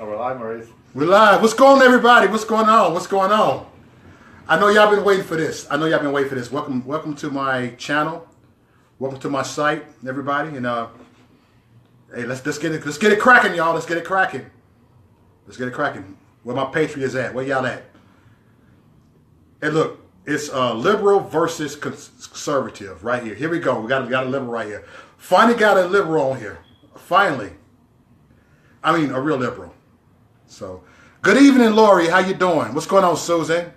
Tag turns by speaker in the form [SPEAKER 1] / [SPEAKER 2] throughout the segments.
[SPEAKER 1] Oh, we're live, Maurice.
[SPEAKER 2] We're live. What's going on, everybody? What's going on? What's going on? I know y'all been waiting for this. Welcome to my channel. Welcome to my site, everybody. And hey, let's get it cracking, y'all. Let's get it cracking. Where my patriots at? Where y'all at? Hey, look, it's liberal versus conservative right here. Here we go. We got a liberal right here. Finally got a liberal on here. Finally. I mean, a real liberal. So, good evening, Lori. How you doing? What's going on, Susan?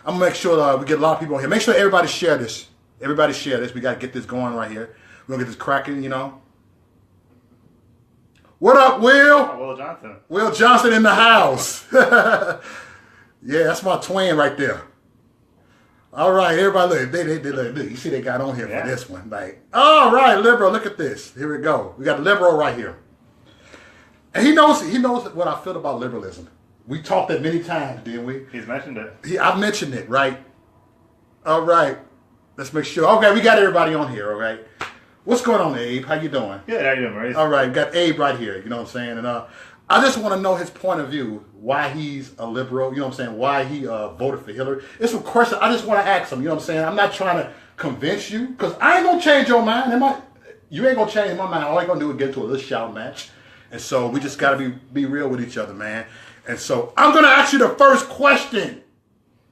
[SPEAKER 2] I'm going to make sure we get a lot of people on here. Make sure everybody share this. Everybody share this. We got to get this going right here. We're going to get this cracking, you know. What up, Will?
[SPEAKER 1] Oh, Will Johnson.
[SPEAKER 2] Will Johnson in the house. Yeah, that's my twin right there. All right, everybody, look. They look. You see they got on here for this one. Like, all right, liberal, look at this. Here we go. We got a liberal right here. And he knows what I feel about liberalism. We talked that many times, didn't we?
[SPEAKER 1] He's mentioned it.
[SPEAKER 2] I mentioned it, right? All right. Let's make sure. Okay, we got everybody on here, all right? What's going on, Abe? How you doing?
[SPEAKER 1] Good, how you doing, Maurice?
[SPEAKER 2] All right, we got Abe right here, you know what I'm saying? And I just want to know his point of view, why he's a liberal, you know what I'm saying? Why he voted for Hillary. It's a question I just want to ask him, you know what I'm saying? I'm not trying to convince you, because I ain't going to change your mind. You ain't going to change my mind. All I'm going to do is get into a little shout match. And so we just got to be real with each other, man. And so I'm going to ask you the first question.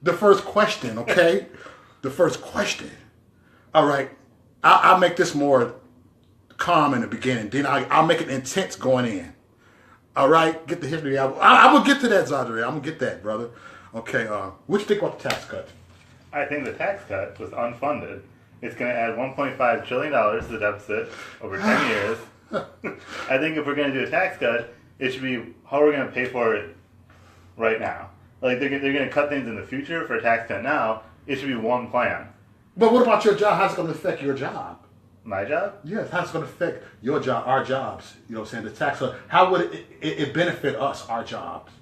[SPEAKER 2] The first question, okay? The first question. All right. I'll make this more calm in the beginning. Then I'll make it intense going in. All right? Get the history out. I will get to that, Zadre. I'm going to get that, brother. Okay. What you think about the tax cut?
[SPEAKER 1] I think the tax cut was unfunded. It's going to add $1.5 trillion to the deficit over 10 years. I think if we're going to do a tax cut, it should be how we're going to pay for it right now. Like they're going to cut things in the future for a tax cut now. It should be one plan.
[SPEAKER 2] But what about your job? How's it going to affect your job?
[SPEAKER 1] My job?
[SPEAKER 2] Yes, how's it going to affect your job, our jobs? You know what I'm saying? The tax cut. How would it benefit us, our jobs?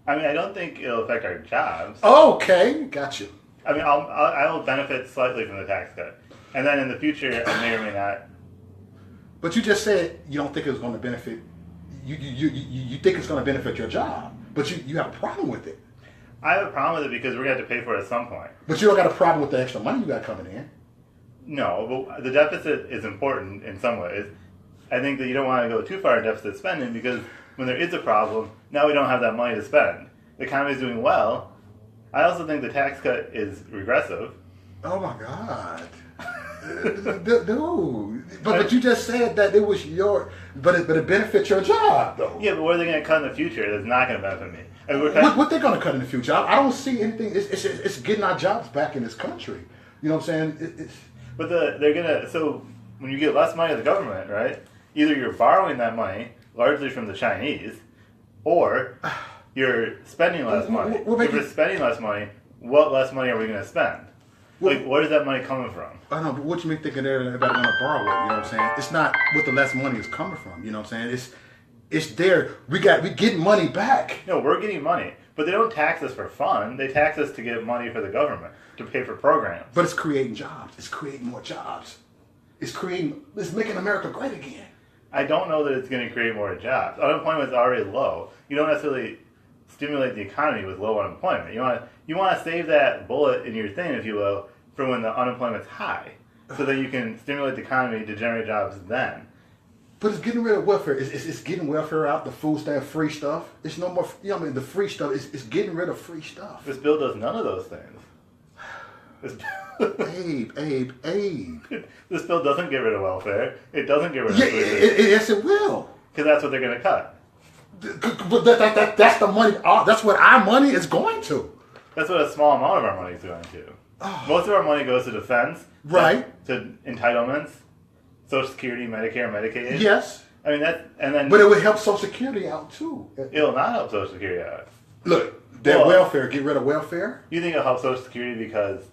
[SPEAKER 1] I mean, I don't think it'll affect our jobs.
[SPEAKER 2] Okay, got you.
[SPEAKER 1] I mean, I'll benefit slightly from the tax cut. And then in the future, I may or may not.
[SPEAKER 2] But you just said you don't think it's going to benefit. You think it's going to benefit your job, but you have a problem with it.
[SPEAKER 1] I have a problem with it because we're going to have to pay for it at some point.
[SPEAKER 2] But you don't got a problem with the extra money you got coming in.
[SPEAKER 1] No, but the deficit is important in some ways. I think that you don't want to go too far in deficit spending because when there is a problem, now we don't have that money to spend. The economy is doing well. I also think the tax cut is regressive.
[SPEAKER 2] Oh my God. Dude, but you just said that it was but it benefits your job though.
[SPEAKER 1] Yeah, but what are they going to cut in the future that's not going to benefit me? I mean,
[SPEAKER 2] what they're going to cut in the future? I don't see anything. It's getting our jobs back in this country. You know what I'm saying?
[SPEAKER 1] But they're going to. So when you get less money to the government, right? Either you're borrowing that money largely from the Chinese, or you're spending less money. If we're spending less money, what less money are we going to spend? Like, where is that money coming from?
[SPEAKER 2] I know, but what you mean thinking that everybody want to borrow it? You know what I'm saying? It's not what the less money is coming from. You know what I'm saying? It's there. We getting money back.
[SPEAKER 1] No, we're getting money, but they don't tax us for fun. They tax us to get money for the government to pay for programs.
[SPEAKER 2] But it's creating jobs. It's creating more jobs. It's making America great again.
[SPEAKER 1] I don't know that it's going to create more jobs. Unemployment is already low. You don't necessarily stimulate the economy with low unemployment. You want to save that bullet in your thing, if you will, for when the unemployment's high, so that you can stimulate the economy to generate jobs then.
[SPEAKER 2] But it's getting rid of welfare. It's getting welfare out, the food stamp, free stuff. It's no more, you know what I mean, the free stuff. It's getting rid of free stuff.
[SPEAKER 1] This bill does none of those things.
[SPEAKER 2] Abe.
[SPEAKER 1] This bill doesn't get rid of welfare. It doesn't get rid of food.
[SPEAKER 2] Yes, it will.
[SPEAKER 1] Because that's what they're going to cut.
[SPEAKER 2] But that's the money. That's what our money is going to.
[SPEAKER 1] That's what a small amount of our money is going to. Oh. Most of our money goes to defense,
[SPEAKER 2] right?
[SPEAKER 1] To entitlements, Social Security, Medicare, Medicaid.
[SPEAKER 2] Yes.
[SPEAKER 1] I mean
[SPEAKER 2] But it would help Social Security out too.
[SPEAKER 1] It'll not help Social Security out.
[SPEAKER 2] Look, welfare. Get rid of welfare.
[SPEAKER 1] You think it'll help Social Security because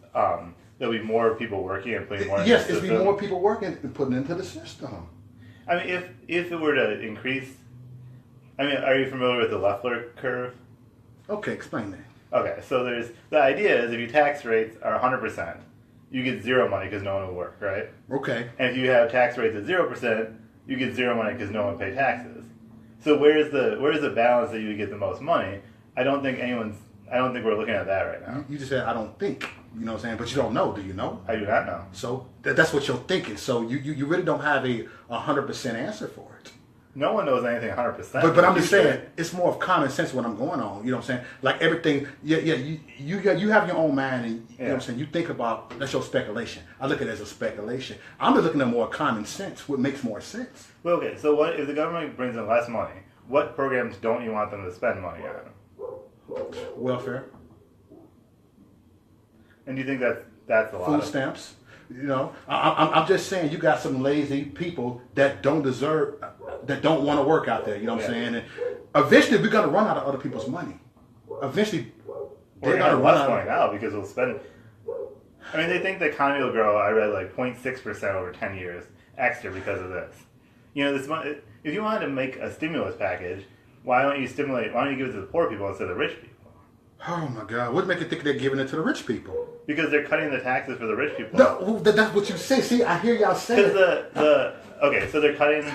[SPEAKER 1] there'll be more people working and putting more.
[SPEAKER 2] Yes, it'll be more people working and putting into the system.
[SPEAKER 1] I mean, if it were to increase, I mean, are you familiar with the Leffler curve?
[SPEAKER 2] Okay, explain that.
[SPEAKER 1] Okay, so the idea is if your tax rates are 100%, you get zero money because no one will work, right?
[SPEAKER 2] Okay.
[SPEAKER 1] And if you have tax rates at 0%, you get zero money because no one pays taxes. So where's the balance that you would get the most money? I don't think we're looking at that right now.
[SPEAKER 2] You just said I don't think. You know what I'm saying? But you don't know. Do you know?
[SPEAKER 1] I do not know.
[SPEAKER 2] So that's what you're thinking. So you really don't have a 100% answer for it.
[SPEAKER 1] No one knows anything 100%.
[SPEAKER 2] But I'm just saying, it's more of common sense what I'm going on. You know what I'm saying? Like everything, you have your own mind, and you know what I'm saying? You think about, that's your speculation. I look at it as a speculation. I'm just looking at more common sense, what makes more sense.
[SPEAKER 1] Well, okay, so what if the government brings in less money? What programs don't you want them to spend money on?
[SPEAKER 2] Welfare.
[SPEAKER 1] And do you think that's a lot?
[SPEAKER 2] Food stamps. You know, I'm just saying you got some lazy people that don't want to work out there. You know what I'm saying? And eventually we're going to run out of other people's money. Eventually
[SPEAKER 1] they're going to run out of money now because we'll spend. I mean, they think the economy will grow. I read like 0.6% over 10 years extra because of this. You know, this money, if you wanted to make a stimulus package, why don't you give it to the poor people instead of the rich people?
[SPEAKER 2] Oh my God! What make you think they're giving it to the rich people?
[SPEAKER 1] Because they're cutting the taxes for the rich people.
[SPEAKER 2] No, that's what you say. See, I hear y'all say it.
[SPEAKER 1] Okay, so they're cutting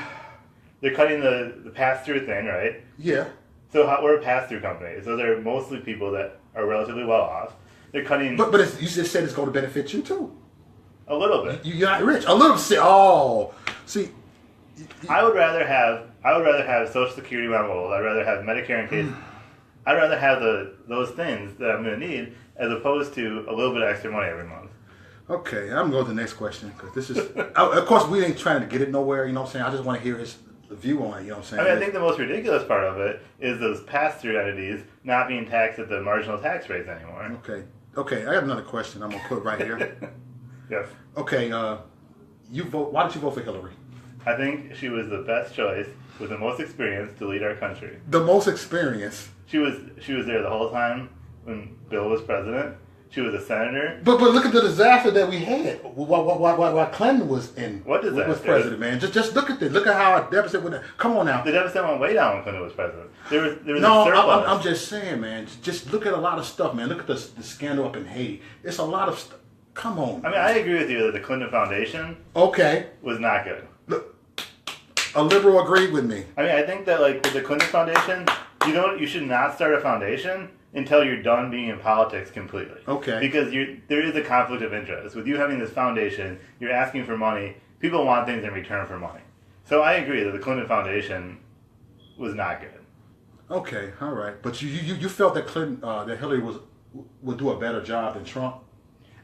[SPEAKER 1] the pass-through thing, right?
[SPEAKER 2] Yeah.
[SPEAKER 1] So we're a pass-through company. So they're mostly people that are relatively well off. They're cutting.
[SPEAKER 2] But you just said it's going to benefit you too.
[SPEAKER 1] A little bit.
[SPEAKER 2] You're not rich. A little bit. Oh, see.
[SPEAKER 1] I would rather have Social Security on hold. I'd rather have Medicare in case. I'd rather have those things that I'm going to need as opposed to a little bit of extra money every month.
[SPEAKER 2] Okay, I'm going to go to the next question because this is. Of course, we ain't trying to get it nowhere. You know what I'm saying? I just want to hear his view on it. You know what I'm saying?
[SPEAKER 1] I mean, I think the most ridiculous part of it is those pass-through entities not being taxed at the marginal tax rates anymore.
[SPEAKER 2] Okay. I have another question. I'm going to put right here.
[SPEAKER 1] Yes.
[SPEAKER 2] Okay. You vote. Why did you vote for Hillary?
[SPEAKER 1] I think she was the best choice with the most experience to lead our country.
[SPEAKER 2] The most experience.
[SPEAKER 1] She was there the whole time when Bill was president. She was a senator.
[SPEAKER 2] But look at the disaster that we had while Clinton was in.
[SPEAKER 1] What disaster?
[SPEAKER 2] Was president, man. Just look at this. Look at how our deficit went. Come on now.
[SPEAKER 1] The deficit went way down when Clinton was president. There was
[SPEAKER 2] no,
[SPEAKER 1] a surplus.
[SPEAKER 2] I'm just saying, man. Just look at a lot of stuff, man. Look at the scandal up in Haiti. It's a lot of stuff. Come on.
[SPEAKER 1] I mean, I agree with you that the Clinton Foundation was not good.
[SPEAKER 2] Look, a liberal agreed with me.
[SPEAKER 1] I mean, I think that like with the Clinton Foundation, you should not start a foundation until you're done being in politics completely.
[SPEAKER 2] Okay.
[SPEAKER 1] Because there is a conflict of interest. With you having this foundation, you're asking for money. People want things in return for money. So I agree that the Clinton Foundation was not good.
[SPEAKER 2] Okay, all right. But you felt that that Hillary would do a better job than Trump?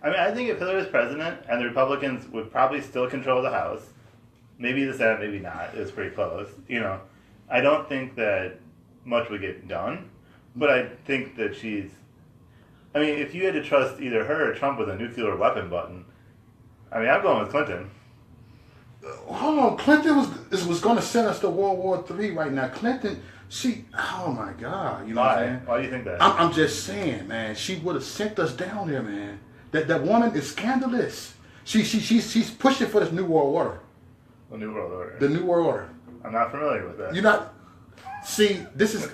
[SPEAKER 1] I mean, I think if Hillary was president and the Republicans would probably still control the House, maybe the Senate, maybe not. It was pretty close. You know, I don't think that much would get done. But I think that I mean, if you had to trust either her or Trump with a nuclear weapon button, I mean, I'm going with Clinton.
[SPEAKER 2] Hold on, Clinton was going to send us to World War III right now. Clinton, oh my God, you know what I'm saying?
[SPEAKER 1] Why do you think that?
[SPEAKER 2] I'm just saying, man, she would have sent us down there, man. That woman is scandalous. She's pushing for this New World Order.
[SPEAKER 1] The New World Order.
[SPEAKER 2] The New World Order.
[SPEAKER 1] I'm not familiar with that.
[SPEAKER 2] You're not. See,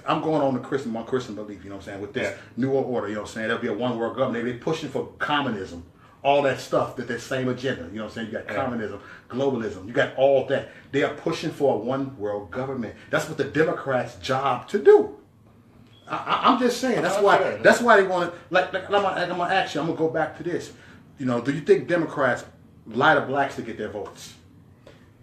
[SPEAKER 2] I'm going on my Christian belief, you know what I'm saying, with this New World Order, you know what I'm saying, there'll be a one world government, they're pushing for communism, all that stuff, that same agenda, you know what I'm saying, you got communism, globalism, you got all that, they are pushing for a one world government. That's what the Democrats' job to do. I'm just saying, that's why they want to, like I'm going to ask you, I'm going to go back to this, you know, do you think Democrats lie to blacks to get their votes?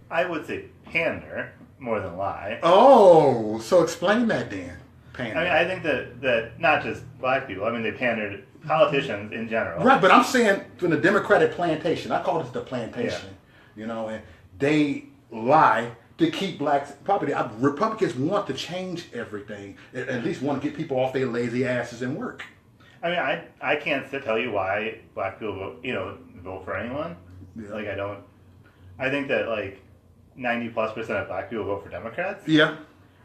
[SPEAKER 1] I would say pander more than lie.
[SPEAKER 2] Oh, so explain that then. Pander.
[SPEAKER 1] I mean, I think that not just black people. I mean, they pandered politicians in general.
[SPEAKER 2] Right, but I'm saying from the Democratic plantation. I call this the plantation. Yeah. You know, and they lie to keep blacks property. Republicans want to change everything. At least want to get people off their lazy asses and work.
[SPEAKER 1] I mean, I can't tell you why black people vote for anyone. Yeah. Like I think that like 90+% of black people vote for Democrats.
[SPEAKER 2] Yeah.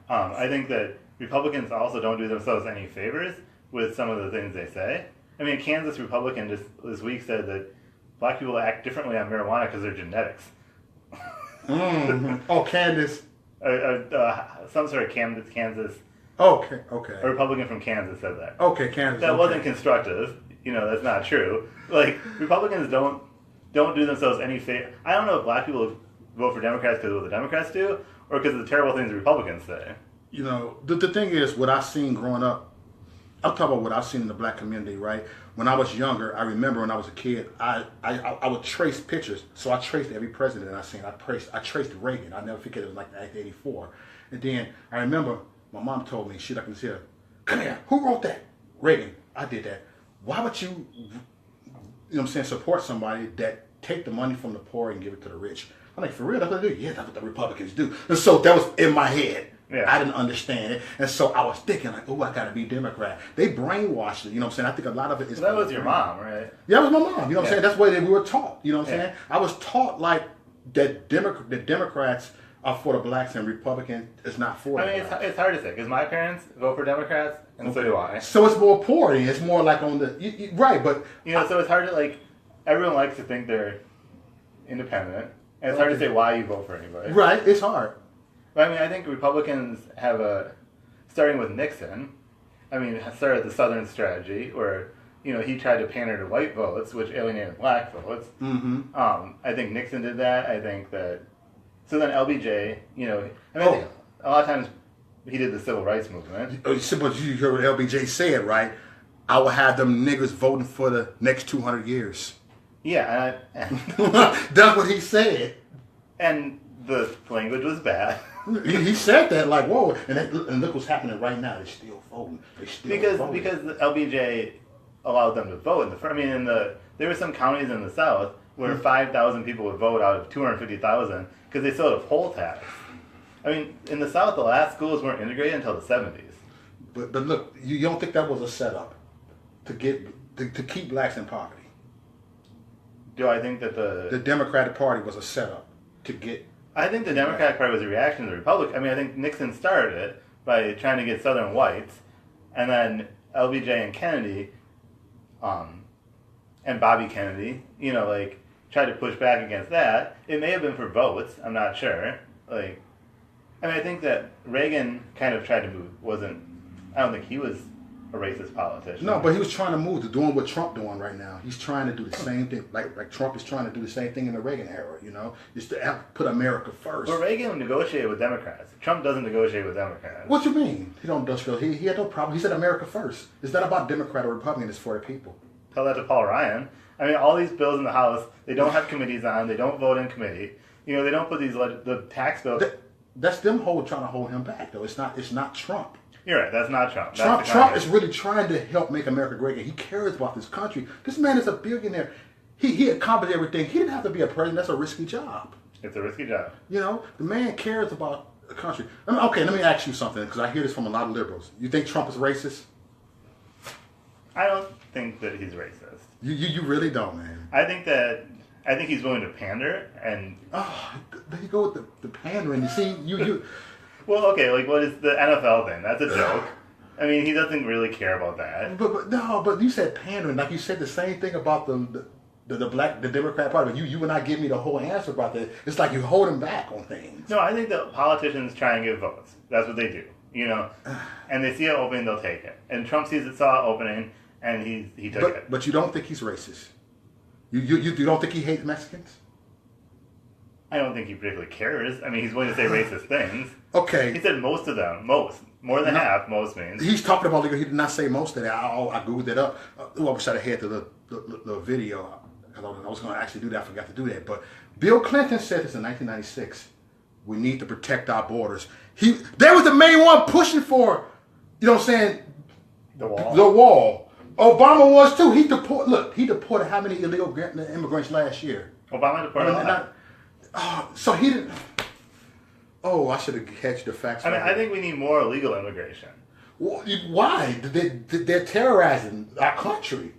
[SPEAKER 1] I think that Republicans also don't do themselves any favors with some of the things they say. I mean, a Kansas Republican just this week said that black people act differently on marijuana because they're genetics.
[SPEAKER 2] Mm-hmm. Oh, Kansas.
[SPEAKER 1] Some sort of Kansas.
[SPEAKER 2] Okay. A
[SPEAKER 1] Republican from Kansas said that.
[SPEAKER 2] Okay, Kansas.
[SPEAKER 1] That wasn't constructive. You know, that's not true. Like, Republicans don't do themselves any favor. I don't know if black people vote for Democrats because of what the Democrats do, or because of the terrible things the Republicans say.
[SPEAKER 2] you know, the thing is, what I've seen growing up, I'm talking about what I've seen in the black community, right? When I was younger, I remember when I was a kid, I would trace pictures. So I traced every president I seen. I traced Reagan. I never forget, it was like 1984. And then I remember my mom told me, she like this here, come here, who wrote that? Reagan. I did that. Why would you know what I'm saying, support somebody that take the money from the poor and give it to the rich? I'm like, for real, that's what they do? Yeah, that's what the Republicans do. And so that was in my head. Yeah. I didn't understand it. And so I was thinking, like, oh, I got to be Democrat. They brainwashed it. You know what I'm saying? I think a lot of it is...
[SPEAKER 1] So that was your mom, right?
[SPEAKER 2] Yeah, that was my mom. You know what I'm saying? That's the way that we were taught. You know what I'm saying? I was taught, like, that the Democrats are for the blacks and Republicans is not for
[SPEAKER 1] I mean, it's hard to say, because my parents vote for Democrats, and so do I.
[SPEAKER 2] So it's more poor. It's more like on the... right, but...
[SPEAKER 1] You know, so it's hard to, like... Everyone likes to think they're independent, and it's hard to say why you vote for anybody.
[SPEAKER 2] Right, it's hard.
[SPEAKER 1] But I mean, I think Republicans have starting with Nixon, I mean, started the Southern strategy, where, you know, he tried to pander to white votes, which alienated black votes. Mm-hmm. I think Nixon did that. I think that... So then LBJ, you know... I mean, I think a lot of times he did the civil rights movement.
[SPEAKER 2] But you heard what LBJ said, right? I will have them niggers voting for the next 200 years.
[SPEAKER 1] Yeah.
[SPEAKER 2] That's what he said.
[SPEAKER 1] And the language was bad.
[SPEAKER 2] He said that like, whoa, and look what's happening right now. They're still voting.
[SPEAKER 1] Because the LBJ allowed them to vote. There were some counties in the South where 5,000 people would vote out of 250,000 because they still had a poll tax. I mean, in the South, the last schools weren't integrated until the 70s.
[SPEAKER 2] But look, you don't think that was a setup to keep blacks in poverty?
[SPEAKER 1] Do I think that
[SPEAKER 2] the Democratic Party was a setup to get...
[SPEAKER 1] I think the Democratic Party was a reaction to the Republican. I mean, I think Nixon started it by trying to get Southern whites, and then LBJ and Kennedy, and Bobby Kennedy, you know, like, tried to push back against that. It may have been for votes. I'm not sure. Like, I mean, I think that Reagan kind of tried to move. I don't think he was a racist politician.
[SPEAKER 2] No, but he was trying to move to doing what Trump doing right now. He's trying to do the same thing, like Trump is trying to do the same thing in the Reagan era. You know, is to put America first.
[SPEAKER 1] But Reagan negotiated with Democrats. Trump doesn't negotiate with Democrats.
[SPEAKER 2] What you mean? He don't negotiate. He had no problem. He said America first. It's not about Democrat or Republican. It's for the people.
[SPEAKER 1] Tell that to Paul Ryan. I mean, all these bills in the House, they don't have committees on. They don't vote in committee. You know, they don't put the tax bills.
[SPEAKER 2] That's them trying to hold him back, though. It's not Trump.
[SPEAKER 1] You're right. That's not Trump.
[SPEAKER 2] Trump is really trying to help make America great again. He cares about this country. This man is a billionaire. He accomplished everything. He didn't have to be a president. That's a risky job.
[SPEAKER 1] It's a risky job.
[SPEAKER 2] You know, the man cares about the country. Okay, let me ask you something, because I hear this from a lot of liberals. You think Trump is racist?
[SPEAKER 1] I don't think that he's racist.
[SPEAKER 2] You really don't, man.
[SPEAKER 1] I think he's willing to pander and...
[SPEAKER 2] Oh, there you go with the pandering. You see, you...
[SPEAKER 1] Well, okay, like, what is the NFL thing? That's a joke. I mean, he doesn't really care about that.
[SPEAKER 2] But you said pandering. Like, you said the same thing about the Democrat Party. But you would not give me the whole answer about that. It's like you hold him back on things.
[SPEAKER 1] No, I think that politicians try and get votes. That's what they do, you know? And they see an opening, they'll take it. And Trump saw an opening, and he took it.
[SPEAKER 2] But you don't think he's racist? You don't think he hates Mexicans?
[SPEAKER 1] I don't think he particularly cares. I mean, he's willing to say racist things.
[SPEAKER 2] Okay.
[SPEAKER 1] He said most of them. Most. More than half, most means.
[SPEAKER 2] He's talking about legal. He did not say most of that. I Googled it up. I wish I'd had the video. I was going to actually do that. I forgot to do that. But Bill Clinton said this in 1996. We need to protect our borders. They was the main one pushing for, you know what I'm saying?
[SPEAKER 1] The wall.
[SPEAKER 2] The wall. Obama was too. He deported how many illegal immigrants last year?
[SPEAKER 1] Obama deported a lot.
[SPEAKER 2] So he didn't. Oh, I should have catched the facts.
[SPEAKER 1] I mean, I think we need more illegal immigration.
[SPEAKER 2] Why? They're terrorizing our country.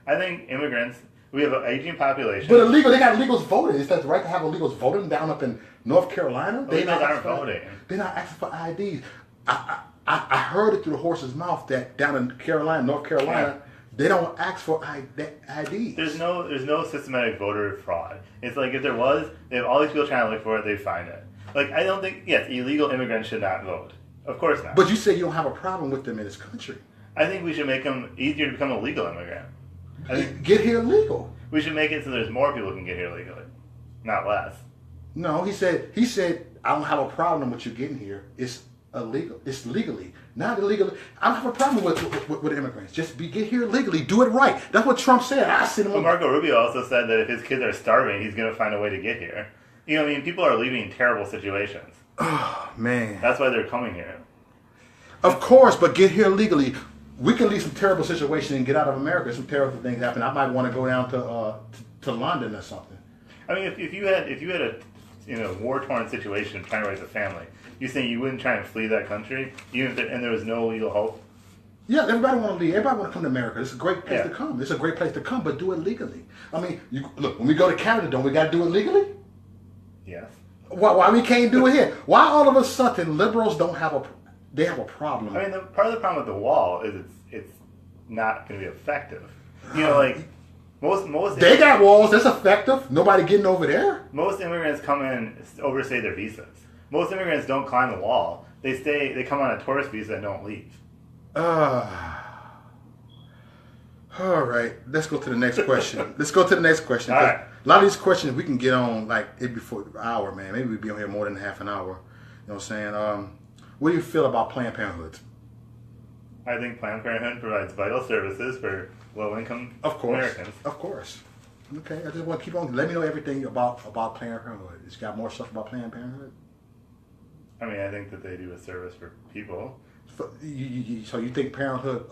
[SPEAKER 1] I think immigrants. We have an aging population.
[SPEAKER 2] But they got illegals voting. Is that the right to have illegals voting down up in North Carolina?
[SPEAKER 1] They aren't voting. They're
[SPEAKER 2] not asking for IDs. I heard it through the horse's mouth that down in North Carolina. They don't ask for IDs.
[SPEAKER 1] There's no systematic voter fraud. It's like if there was, they have all these people trying to look for it, they find it. Like, I don't think, yes, illegal immigrants should not vote. Of course not.
[SPEAKER 2] But you say you don't have a problem with them in this country.
[SPEAKER 1] I think we should make them easier to become a legal immigrant.
[SPEAKER 2] Get here legal.
[SPEAKER 1] We should make it so there's more people who can get here legally, not less.
[SPEAKER 2] No, he said, I don't have a problem with you getting here. It's illegal. It's legally, not illegally. I don't have a problem with immigrants. Just get here legally. Do it right. That's what Trump said. I sent him.
[SPEAKER 1] But Marco Rubio also said that if his kids are starving, he's going to find a way to get here. You know, I mean, people are leaving terrible situations.
[SPEAKER 2] Oh man,
[SPEAKER 1] that's why they're coming here.
[SPEAKER 2] Of course, but get here legally. We can leave some terrible situations and get out of America. Some terrible things happen. I might want to go down to London or something.
[SPEAKER 1] I mean, if you had a war-torn situation trying to raise a family, you think you wouldn't try and flee that country, even if there was no legal hope?
[SPEAKER 2] Yeah, everybody want to leave. Everybody want to come to America. It's a great place to come. It's a great place to come, but do it legally. I mean, look, when we go to Canada, don't we got to do it legally?
[SPEAKER 1] Yes.
[SPEAKER 2] Why we can't do it here? Why all of a sudden liberals don't have a problem?
[SPEAKER 1] I mean, part of the problem with the wall is it's not going to be effective. You know, like most
[SPEAKER 2] they got walls. That's effective. Nobody getting over there.
[SPEAKER 1] Most immigrants come in overstay their visas. Most immigrants don't climb the wall. They come on a tourist visa and don't leave.
[SPEAKER 2] All right. Let's go to the next question.
[SPEAKER 1] All right.
[SPEAKER 2] A lot of these questions we can get on like it before an hour, man. Maybe we'd be on here more than half an hour. You know what I'm saying? What do you feel about Planned Parenthood?
[SPEAKER 1] I think Planned Parenthood provides vital services for low-income Americans.
[SPEAKER 2] Of course. Okay, I just want to keep on. Let me know everything about Planned Parenthood. It's got more stuff about Planned Parenthood.
[SPEAKER 1] I mean, I think that they do a service for people.
[SPEAKER 2] So you think Parenthood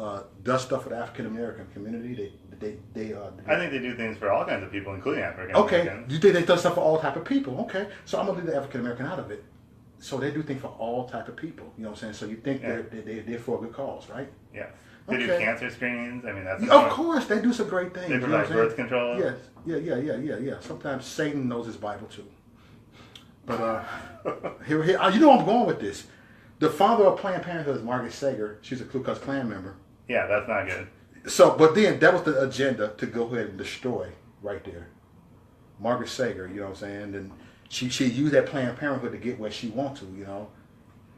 [SPEAKER 2] does stuff for the African American community?
[SPEAKER 1] I think they do things for all kinds of people, including African
[SPEAKER 2] Americans.
[SPEAKER 1] Americans.
[SPEAKER 2] Okay, you think they do stuff for all type of people? Okay, so I'm gonna leave the African American out of it. So they do things for all type of people. You know what I'm saying? So you think they're for a good cause, right?
[SPEAKER 1] Yes. They do cancer screenings. I mean, that's
[SPEAKER 2] of course they do some great things.
[SPEAKER 1] They provide birth control.
[SPEAKER 2] Yes. Yeah. Sometimes Satan knows his Bible too. But here, you know I'm going with this. The founder of Planned Parenthood is Margaret Sager. She's a Ku Klux Klan member.
[SPEAKER 1] Yeah, that's not good.
[SPEAKER 2] So, but then that was the agenda to go ahead and destroy right there. Margaret Sager, you know what I'm saying? And she used that Planned Parenthood to get where she wants to, you know.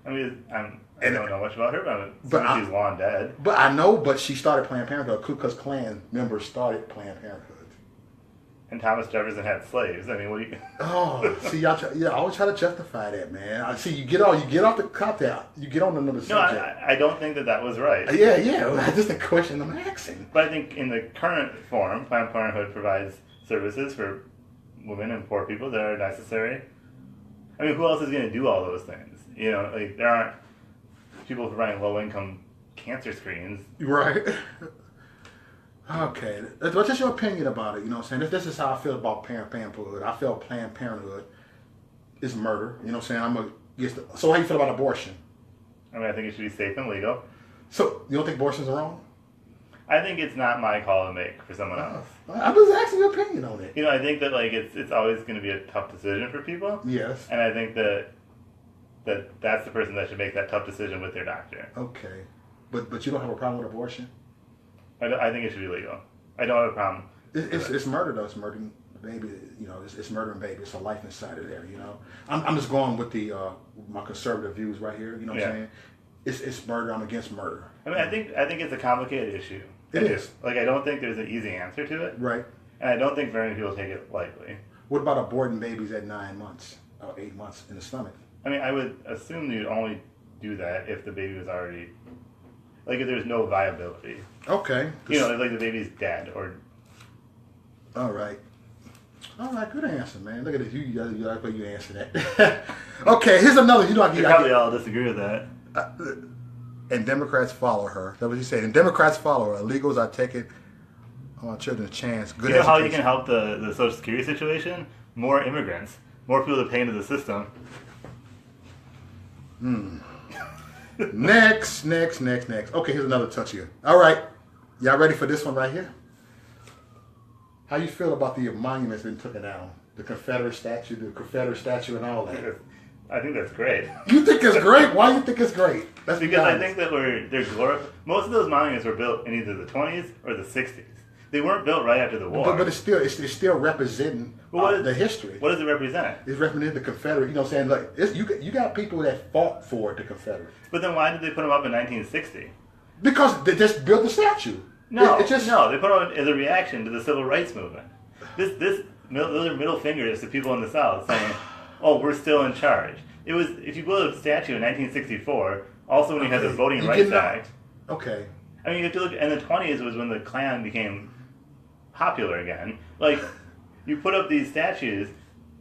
[SPEAKER 1] I mean, I don't know much about her, but she's long dead.
[SPEAKER 2] But I know, but she started Planned Parenthood. Ku Klux Klan members started Planned Parenthood.
[SPEAKER 1] And Thomas Jefferson had slaves. I mean, what do you?
[SPEAKER 2] Oh, see, I always try to justify that, man. I see you get off the cop out. You get on another subject.
[SPEAKER 1] No, I don't think that was right.
[SPEAKER 2] Yeah. That's just a question I'm asking.
[SPEAKER 1] But I think in the current form, Planned Parenthood provides services for women and poor people that are necessary. I mean, who else is going to do all those things? You know, like there aren't people providing low-income cancer screens.
[SPEAKER 2] Right. Okay. What's just your opinion about it? You know what I'm saying? This is how I feel about Planned Parenthood. I feel Planned Parenthood is murder. You know what I'm saying? So how you feel about abortion?
[SPEAKER 1] I mean, I think it should be safe and legal.
[SPEAKER 2] So you don't think abortion's wrong?
[SPEAKER 1] I think it's not my call to make for someone else.
[SPEAKER 2] I'm just asking your opinion on it.
[SPEAKER 1] You know, I think that like it's always going to be a tough decision for people.
[SPEAKER 2] Yes.
[SPEAKER 1] And I think that's the person that should make that tough decision with their doctor.
[SPEAKER 2] Okay. But you don't have a problem with abortion?
[SPEAKER 1] I think it should be legal. I don't have a problem.
[SPEAKER 2] It's murder though. It's murdering baby. You know, it's murdering baby. It's a life inside of there. You know, I'm just going with my conservative views right here. You know what I'm saying? It's murder. I'm against murder.
[SPEAKER 1] I mean, I think it's a complicated issue.
[SPEAKER 2] It is.
[SPEAKER 1] Like, I don't think there's an easy answer to it.
[SPEAKER 2] Right.
[SPEAKER 1] And I don't think very many people take it lightly.
[SPEAKER 2] What about aborting babies at 9 months or 8 months in the stomach?
[SPEAKER 1] I mean, I would assume you'd only do that if the baby was already, like, if there's no viability.
[SPEAKER 2] Okay.
[SPEAKER 1] You know, like the baby's dead or.
[SPEAKER 2] All right, good answer, man. Look at this. You like what you answer that. Okay, here's another. You know,
[SPEAKER 1] You probably all disagree with that.
[SPEAKER 2] And Democrats follow her. That's what you said. And Democrats follow her. Illegals are taking our children's chance. Good.
[SPEAKER 1] You know how you can help the Social Security situation? More immigrants, more people to pay into the system.
[SPEAKER 2] Next. Okay, here's another touch here. All right, y'all ready for this one right here? How you feel about the monuments being taken down? The Confederate statue, and all that.
[SPEAKER 1] I think that's great.
[SPEAKER 2] You think it's great? Why do you think it's great?
[SPEAKER 1] That's because I think that they're glorified. Most of those monuments were built in either the 20s or the 60s. They weren't built right after the war.
[SPEAKER 2] But it's still representing the history.
[SPEAKER 1] What does it represent?
[SPEAKER 2] It's representing the Confederate. You know what I'm saying? Like you got people that fought for the Confederate.
[SPEAKER 1] But then why did they put them up in 1960?
[SPEAKER 2] Because they just built the statue.
[SPEAKER 1] No, they put them up as a reaction to the Civil Rights Movement. Those are middle fingers to people in the South saying, "Oh, we're still in charge." It was, if you build a statue in 1964, also when you had the Voting Rights Act.
[SPEAKER 2] Okay.
[SPEAKER 1] I mean, you have to look, in the 20s was when the Klan became popular again. Like, you put up these statues,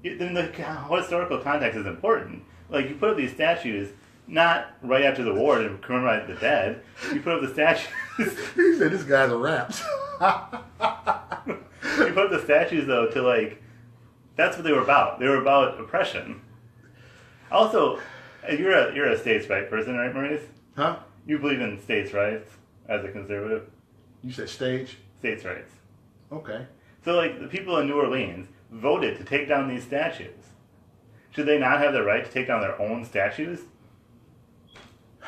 [SPEAKER 1] then the historical context is important. Like, you put up these statues, not right after the war to commemorate the dead. You put up the statues.
[SPEAKER 2] He said, this guy's a raps.
[SPEAKER 1] You put up the statues, though, to, like, that's what they were about. They were about oppression. Also, you're a states' rights person, right, Maurice?
[SPEAKER 2] Huh?
[SPEAKER 1] You believe in states' rights as a conservative?
[SPEAKER 2] You said stage?
[SPEAKER 1] States' rights.
[SPEAKER 2] Okay.
[SPEAKER 1] So, like, the people in New Orleans voted to take down these statues. Should they not have the right to take down their own statues?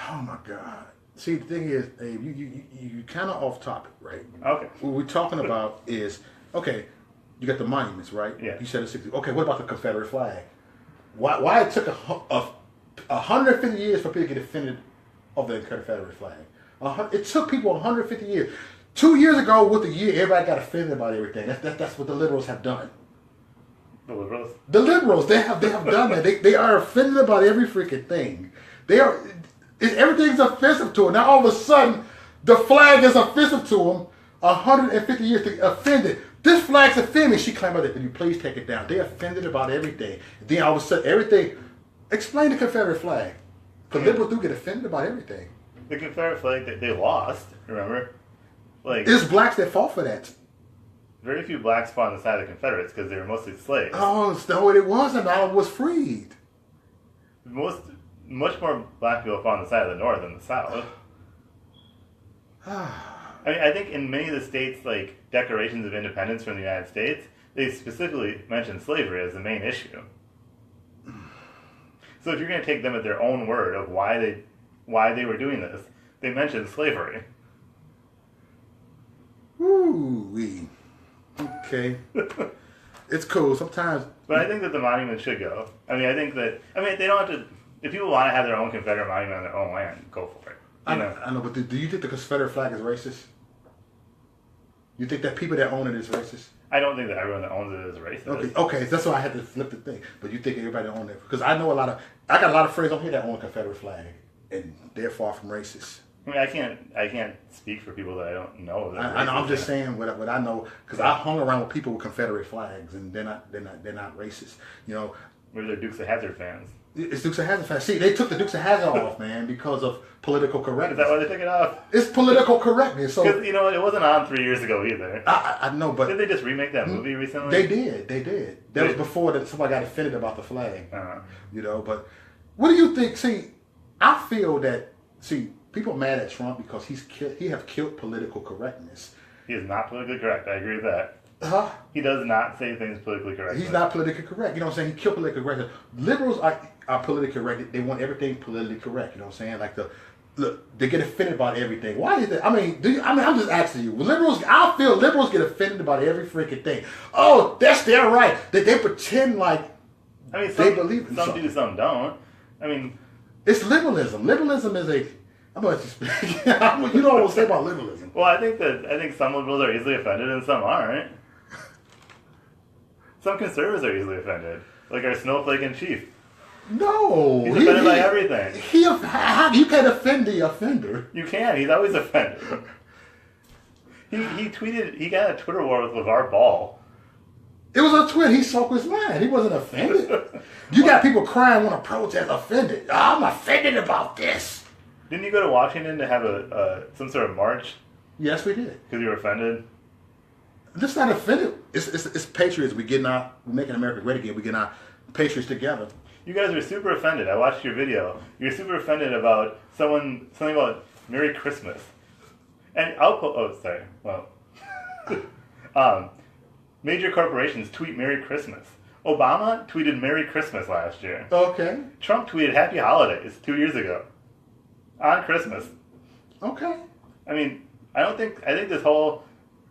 [SPEAKER 2] Oh, my God. See, the thing is, Abe, you kind of off topic, right?
[SPEAKER 1] Okay.
[SPEAKER 2] What we're talking about is, okay, you got the monuments, right?
[SPEAKER 1] Yeah.
[SPEAKER 2] You said it's 60. Okay, what about the Confederate flag? Why it took 150 years for people to get offended of the Confederate flag? It took people 150 years. 2 years ago, with the year, everybody got offended about everything. That's what the liberals have done.
[SPEAKER 1] The liberals?
[SPEAKER 2] The liberals, they have done that. They are offended about every freaking thing. Everything's offensive to them. Now all of a sudden, the flag is offensive to them. 150 years to offended. This flag's offending. She claimed that. Can you please take it down? They offended about everything. Then all of a sudden, everything. Explain the Confederate flag. Because liberals do get offended about everything.
[SPEAKER 1] The Confederate flag, they lost, remember? Like,
[SPEAKER 2] It's blacks that fought for that.
[SPEAKER 1] very few blacks fought on the side of the Confederates because they were mostly slaves.
[SPEAKER 2] Oh, no, it wasn't. I was freed.
[SPEAKER 1] Much more black people fought on the side of the North than the South. I mean, I think in many of the states, like, declarations of independence from the United States, they specifically mention slavery as the main issue. So if you're going to take them at their own word of why they were doing this, they mention slavery.
[SPEAKER 2] Ooh-wee. Okay. It's cool. Sometimes...
[SPEAKER 1] But I think that the monument should go. I mean, they don't have to... If people want to have their own Confederate monument on their own land, go for it.
[SPEAKER 2] I know, but do you think the Confederate flag is racist? You think that people that own it is racist?
[SPEAKER 1] I don't think that everyone that owns it is racist.
[SPEAKER 2] Okay, that's why I had to flip the thing. But you think everybody that owns it? Because I got a lot of friends on here that own a Confederate flag, and they're far from racist.
[SPEAKER 1] I mean, I can't speak for people that I don't know.
[SPEAKER 2] I know. I'm just saying what I know because I hung around with people with Confederate flags, and they're not racist. You know,
[SPEAKER 1] maybe they're Dukes of Hazzard fans.
[SPEAKER 2] It's Dukes of Hazzard fans. See, they took the Dukes of Hazzard off, man, because of political correctness.
[SPEAKER 1] Is that why they took it off?
[SPEAKER 2] It's political correctness. So
[SPEAKER 1] because it wasn't on 3 years ago either.
[SPEAKER 2] I know, but
[SPEAKER 1] did they just remake that movie recently?
[SPEAKER 2] They did. That was before that somebody got offended about the flag.
[SPEAKER 1] Uh-huh.
[SPEAKER 2] You know, but what do you think? See, I feel that people are mad at Trump because he have killed political correctness.
[SPEAKER 1] He is not politically correct. I agree with that.
[SPEAKER 2] Huh?
[SPEAKER 1] He does not say things politically correct.
[SPEAKER 2] He's not politically correct. You know what I'm saying? He killed politically correct. Liberals are politically correct. They want everything politically correct. You know what I'm saying? Like they get offended about everything. Why is that? I mean, I'm just asking you. I feel liberals get offended about every freaking thing. Oh, that's their right. They pretend like they believe in
[SPEAKER 1] some
[SPEAKER 2] something.
[SPEAKER 1] do, some don't. I mean,
[SPEAKER 2] it's liberalism. Liberalism is a. I'm going to speak. You know what I want to say about liberalism.
[SPEAKER 1] Well, I think some liberals are easily offended and some aren't. Some conservatives are easily offended, like our snowflake in chief.
[SPEAKER 2] No,
[SPEAKER 1] he's offended by everything.
[SPEAKER 2] You can't offend the offender.
[SPEAKER 1] You can. He's always offended. He tweeted. He got a Twitter war with LeVar Ball.
[SPEAKER 2] It was a tweet. He spoke his mind. He wasn't offended. You got people crying when a protest offended. I'm offended about this.
[SPEAKER 1] Didn't you go to Washington to have some sort of march?
[SPEAKER 2] Yes, we did.
[SPEAKER 1] Because you were offended?
[SPEAKER 2] This not offended. It's patriots. We're making America great again. We're getting our patriots together.
[SPEAKER 1] You guys were super offended. I watched your video. You were super offended about something about Merry Christmas. And major corporations tweet Merry Christmas. Obama tweeted Merry Christmas last year.
[SPEAKER 2] Okay.
[SPEAKER 1] Trump tweeted Happy Holidays 2 years ago. On Christmas.
[SPEAKER 2] Okay.
[SPEAKER 1] I mean, I think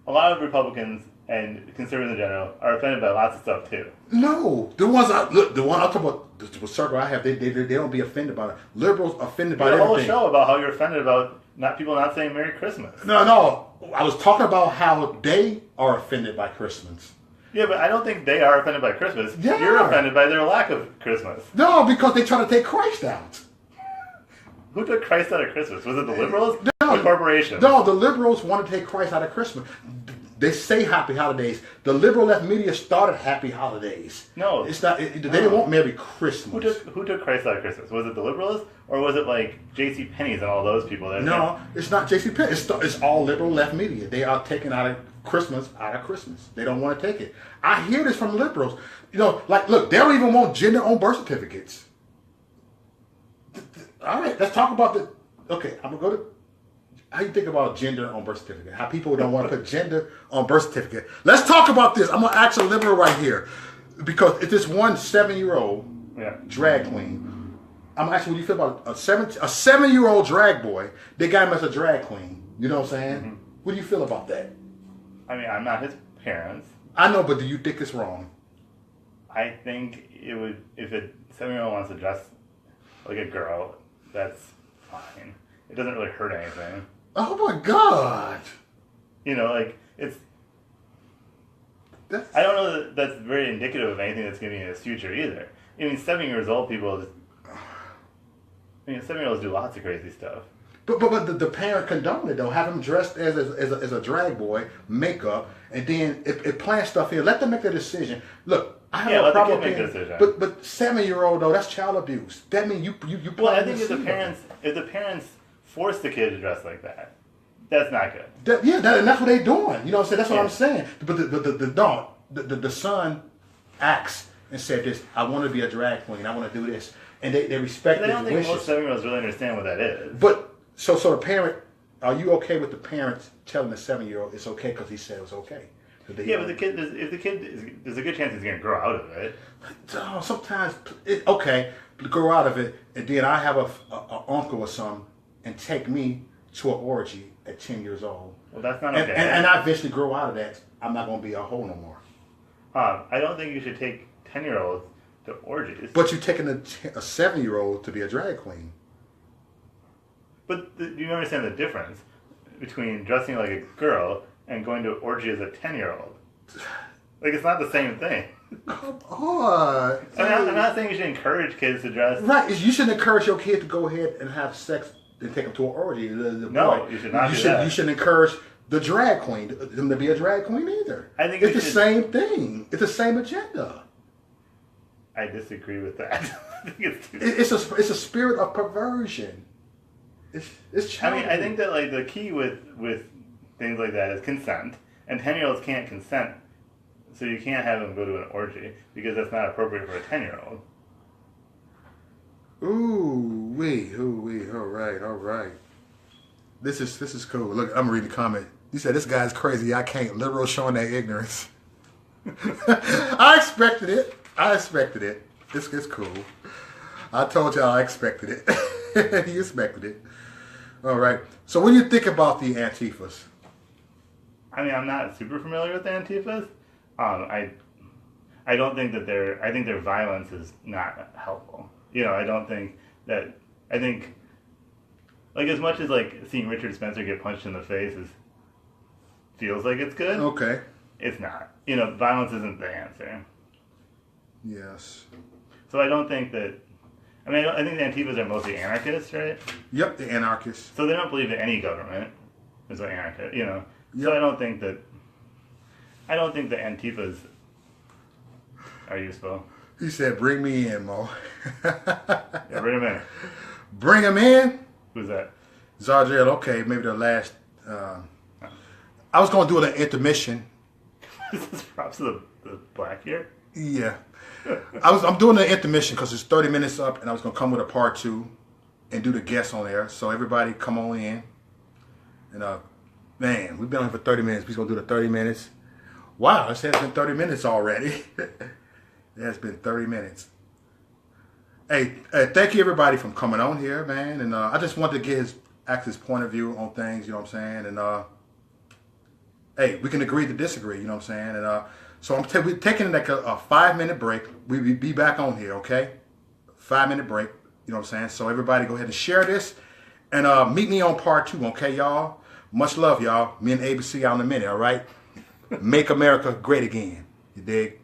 [SPEAKER 1] a lot of Republicans and conservatives in general are offended by lots of stuff too.
[SPEAKER 2] No, the one I'm talking about, the circle I have, they don't be offended by it. Liberals offended by everything.
[SPEAKER 1] You had a whole show about how you're offended about people not saying Merry Christmas.
[SPEAKER 2] No, I was talking about how they are offended by Christmas.
[SPEAKER 1] Yeah, but I don't think they are offended by Christmas.
[SPEAKER 2] Yeah.
[SPEAKER 1] You're offended by their lack of Christmas.
[SPEAKER 2] No, because they try to take Christ out.
[SPEAKER 1] Who took Christ out of Christmas? Was it the liberals?
[SPEAKER 2] No,
[SPEAKER 1] the corporations?
[SPEAKER 2] No, the liberals want to take Christ out of Christmas. They say happy holidays. The liberal left media started happy holidays.
[SPEAKER 1] No.
[SPEAKER 2] It's not. They didn't want Merry Christmas.
[SPEAKER 1] Who took Christ out of Christmas? Was it the liberals? Or was it like J.C. Penney's and all those people?
[SPEAKER 2] No, it's not J.C. Penney. It's all liberal left media. They are taking out of Christmas out of Christmas. They don't want to take it. I hear this from liberals. You know, like, look, they don't even want gender on birth certificates. All right, let's talk about the. Okay, I'm gonna go to. How you think about gender on birth certificate? How people don't want to put gender on birth certificate? Let's talk about this. I'm gonna ask a liberal right here, because it's this one 7-year-old drag queen. I'm gonna ask you what you feel about a 7-year-old drag boy. They got him as a drag queen. You know what I'm saying? Mm-hmm. What do you feel about that?
[SPEAKER 1] I mean, I'm not his parents.
[SPEAKER 2] I know, but do you think it's wrong?
[SPEAKER 1] I think it would, if a 7-year-old wants to dress like a girl, that's fine. It doesn't really hurt anything.
[SPEAKER 2] Oh my God!
[SPEAKER 1] You know, like, I don't know that that's very indicative of anything that's going to be in his future either. I mean, 7-year-old people, 7-year-olds do lots of crazy stuff.
[SPEAKER 2] But the parent condoned it though. Have him dressed as a drag boy, makeup, and then it plans stuff here. Let them make the decision. Look, I have no problem
[SPEAKER 1] make the decision.
[SPEAKER 2] But 7-year-old though, that's child abuse. That means you.
[SPEAKER 1] Well, I think if the parents force the kid to dress like that, that's not good.
[SPEAKER 2] And that's what they're doing. You know what I'm saying? That's what I'm saying. But the son acts and said this. I want to be a drag queen. I want to do this, and they respect.
[SPEAKER 1] But I don't think
[SPEAKER 2] wishes.
[SPEAKER 1] most 7-year-olds really understand what that is.
[SPEAKER 2] But so the parent, are you okay with the parents telling the 7-year-old it's okay because he said it was okay?
[SPEAKER 1] But the kid, there's a good chance he's going to grow out of it.
[SPEAKER 2] Sometimes, grow out of it, and then I have a uncle or something, and take me to an orgy at 10 years old.
[SPEAKER 1] Well, that's not okay.
[SPEAKER 2] And I eventually grow out of that. I'm not going to be a hoe no more.
[SPEAKER 1] I don't think you should take 10-year-olds to orgies.
[SPEAKER 2] But you're taking a 7-year-old to be a drag queen.
[SPEAKER 1] But do you understand the difference between dressing like a girl and going to an orgy as a 10-year-old? Like, it's not the same thing.
[SPEAKER 2] Come on.
[SPEAKER 1] I'm not saying you should encourage kids to dress.
[SPEAKER 2] Right. You shouldn't encourage your kid to go ahead and have sex and take them to an orgy.
[SPEAKER 1] No, you should not do that.
[SPEAKER 2] You shouldn't encourage the drag queen, them to be a drag queen either.
[SPEAKER 1] I think
[SPEAKER 2] it's the same thing. It's the same agenda.
[SPEAKER 1] I disagree with that. I think
[SPEAKER 2] it's a spirit of perversion. It's challenging.
[SPEAKER 1] I think that like the key with things like that is consent, and 10-year-olds can't consent, so you can't have them go to an orgy because that's not appropriate for a 10-year-old.
[SPEAKER 2] Ooh wee, all right. This is cool. Look, I'm reading the comment. You said this guy's crazy. I can't. Liberal showing their ignorance. I expected it. It's cool. I told y'all I expected it. He expected it. All right. So what do you think about the Antifas?
[SPEAKER 1] I mean, I'm not super familiar with the Antifas. I don't think that I think their violence is not helpful. You know, I think like as much as like seeing Richard Spencer get punched in the face feels like it's good.
[SPEAKER 2] Okay.
[SPEAKER 1] It's not. You know, violence isn't the answer.
[SPEAKER 2] Yes.
[SPEAKER 1] So I don't think that. I mean, I think the Antifas are mostly anarchists, right?
[SPEAKER 2] Yep, the anarchists.
[SPEAKER 1] So they don't believe in any government. Is what anarchists, you know.
[SPEAKER 2] Yep.
[SPEAKER 1] So I don't think the Antifas are useful.
[SPEAKER 2] He said, "Bring me in, Mo."
[SPEAKER 1] Yeah, bring him in.
[SPEAKER 2] Bring him in.
[SPEAKER 1] Who's that?
[SPEAKER 2] Zardriel. Okay, maybe the last. I was going to do an intermission.
[SPEAKER 1] Is this props to the black here?
[SPEAKER 2] Yeah. I'm doing the intermission because it's 30 minutes up, and I was going to come with a part 2 and do the guests on there. So everybody come on in. And, man, we've been on here for 30 minutes. We're going to do the 30 minutes. Wow, it has been 30 minutes already. It has been 30 minutes. Hey, thank you, everybody, for coming on here, man. And I just wanted to get his point of view on things, you know what I'm saying? And, hey, we can agree to disagree, you know what I'm saying? And so we're taking like a 5-minute break. We'll be back on here, okay? 5-minute break, you know what I'm saying? So everybody go ahead and share this. And meet me on part 2, okay, y'all? Much love, y'all. Me and ABC out in a minute, all right? Make America great again. You dig?